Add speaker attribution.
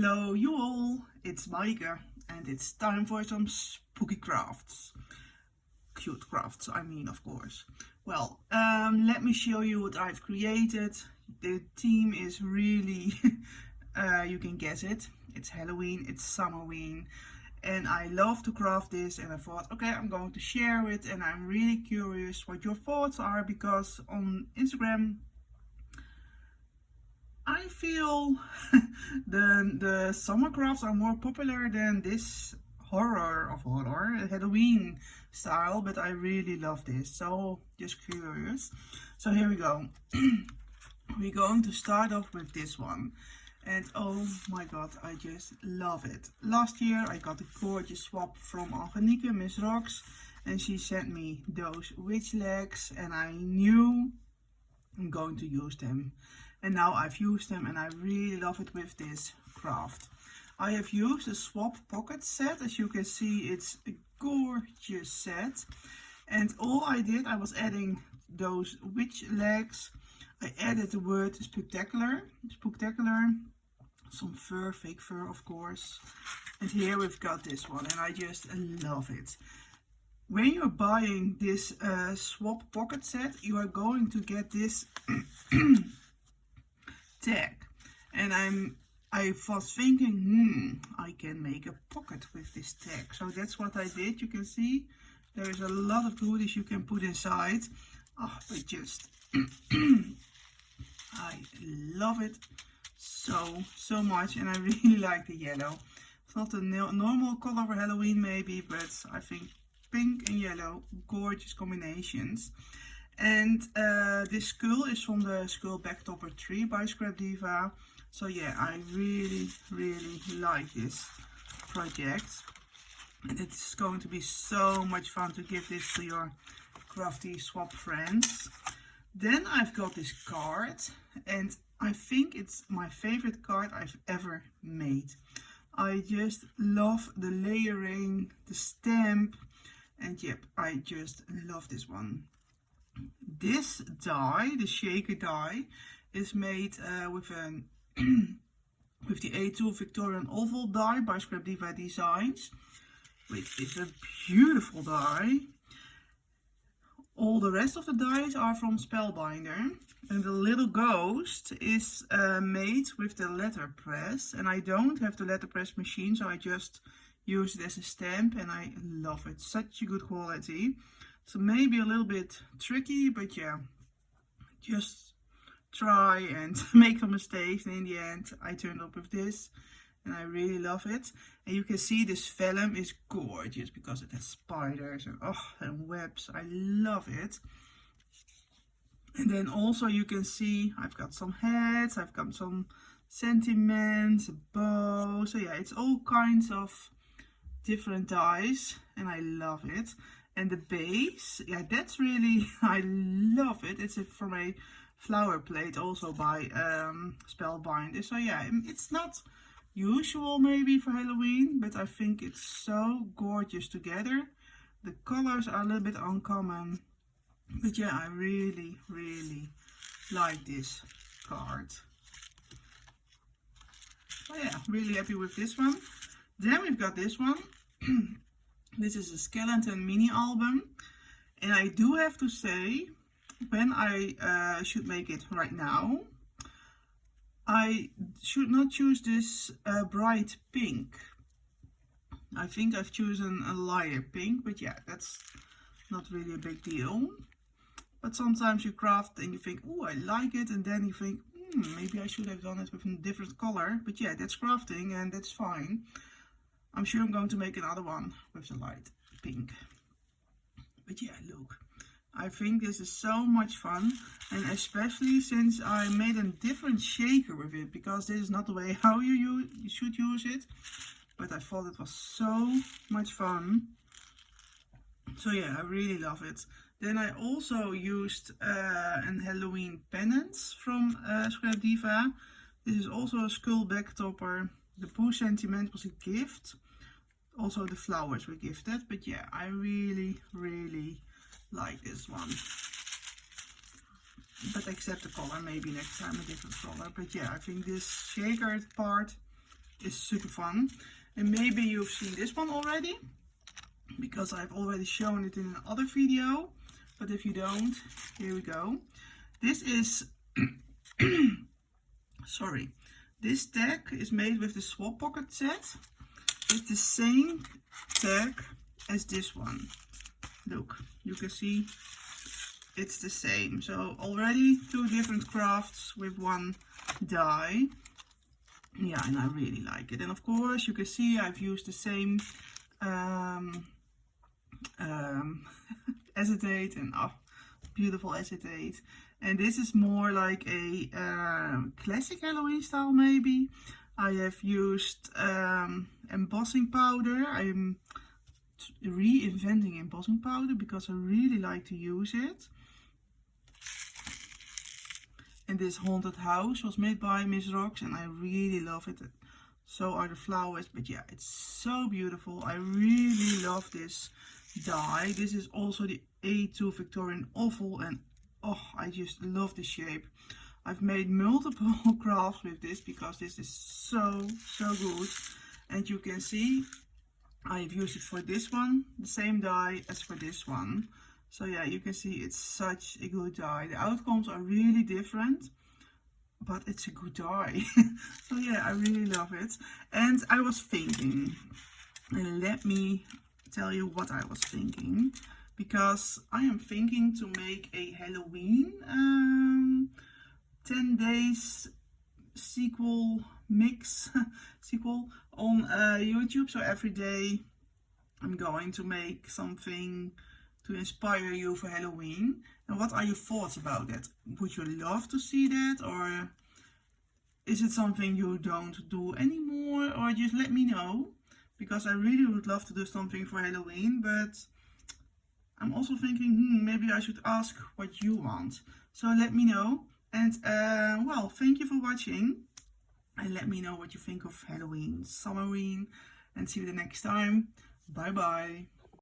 Speaker 1: Hello you all, it's Maaike and it's time for some spooky crafts. Cute crafts, I mean, of course. Well, let me show you what I've created. The theme is really, you can guess it. It's Halloween, it's Summerween. And I love to craft this and I thought, okay, I'm going to share it. And I'm really curious what your thoughts are, because on Instagram, I feel the summer crafts are more popular than this horror Halloween style, but I really love this, so just curious. So here we go. We're going to start off with this one, and oh my god, I just love it. Last year I got a gorgeous swap from Maaike, Miss Rocks, and she sent me those witch legs and I knew I'm going to use them. And now I've used them and I really love it with this craft. I have used a swap pocket set. As you can see, it's a gorgeous set. And all I did, I was adding those witch legs. I added the word spectacular, some fur, fake fur of course. And here we've got this one and I just love it. When you're buying this swap pocket set, you are going to get this tag, and I was thinking, I can make a pocket with this tag. So that's what I did. You can see there is a lot of goodies you can put inside. Oh, but just I love it so much, and I really like the yellow. It's not a normal color for Halloween maybe, but I think pink and yellow, gorgeous combinations. And this skull is from the Skull Bagtopper 3 by Scrap Diva. So yeah, I really like this project. And it's going to be so much fun to give this to your crafty swap friends. Then I've got this card, and I think it's my favorite card I've ever made. I just love the layering, the stamp, and yep, I just love this one. This die, the shaker die, is made with the A2 Victorian oval die by Scrap Diva Designs, which is a beautiful die. All the rest of the dies are from Spellbinder, and the little ghost is made with the letterpress, and I don't have the letterpress machine, so I just use it as a stamp, and I love it. Such a good quality. So maybe a little bit tricky, but yeah, just try and make some mistakes. And in the end, I turned up with this and I really love it. And you can see this vellum is gorgeous because it has spiders and webs. I love it. And then also you can see I've got some heads, I've got some sentiments, a bow. So yeah, it's all kinds of different dies and I love it. And the base, yeah, that's really, I love it. It's from a flower plate also by Spellbinder. So yeah, it's not usual maybe for Halloween, but I think it's so gorgeous together. The colors are a little bit uncommon, but yeah, I really like this card. So yeah, really happy with this one. Then we've got this one. This is a skeleton mini album, and I do have to say, when I should make it right now, I should not choose this bright pink. I think I've chosen a lighter pink, but yeah, that's not really a big deal. But sometimes you craft and you think, oh, I like it, and then you think, maybe I should have done it with a different color. But yeah, that's crafting and that's fine. I'm sure I'm going to make another one with the light pink. But yeah, look, I think this is so much fun, and especially since I made a different shaker with it, because this is not the way how you should use it, but I thought it was so much fun. So yeah, I really love it. Then I also used an Halloween Pennants from Scrap Diva. This is also a skull bagtopper. The Pooh sentiment was a gift. Also the flowers were gifted, but yeah, I really like this one. But except the color, maybe next time a different color. But yeah, I think this shaker part is super fun. And maybe you've seen this one already, because I've already shown it in another video. But if you don't, here we go. This is, sorry, this tag is made with the swap pocket set. It's the same tag as this one. Look, you can see it's the same. So already 2 different crafts with 1 die. Yeah, and I really like it. And of course you can see I've used the same acetate, and beautiful acetate. And this is more like a classic Halloween style maybe. I have used embossing powder. I'm reinventing embossing powder because I really like to use it. And this haunted house was made by Miss Rocks, and I really love it. So are the flowers, but yeah, it's so beautiful. I really love this die. This is also the A2 Victorian oval, and oh, I just love the shape. I've made multiple crafts with this because this is so good. And you can see I've used it for this one, the same die as for this one. So yeah, you can see it's such a good die. The outcomes are really different, but it's a good die. So yeah, I really love it. And I was thinking, and let me tell you what I was thinking, because I am thinking to make a Halloween 10 days sequel mix sequel on YouTube. So every day I'm going to make something to inspire you for Halloween. And what are your thoughts about that? Would you love to see that, or is it something you don't do anymore? Or just let me know, because I really would love to do something for Halloween, but I'm also thinking maybe I should ask what you want. So let me know. And well, thank you for watching, and let me know what you think of Halloween, Summerween, and see you the next time. Bye bye.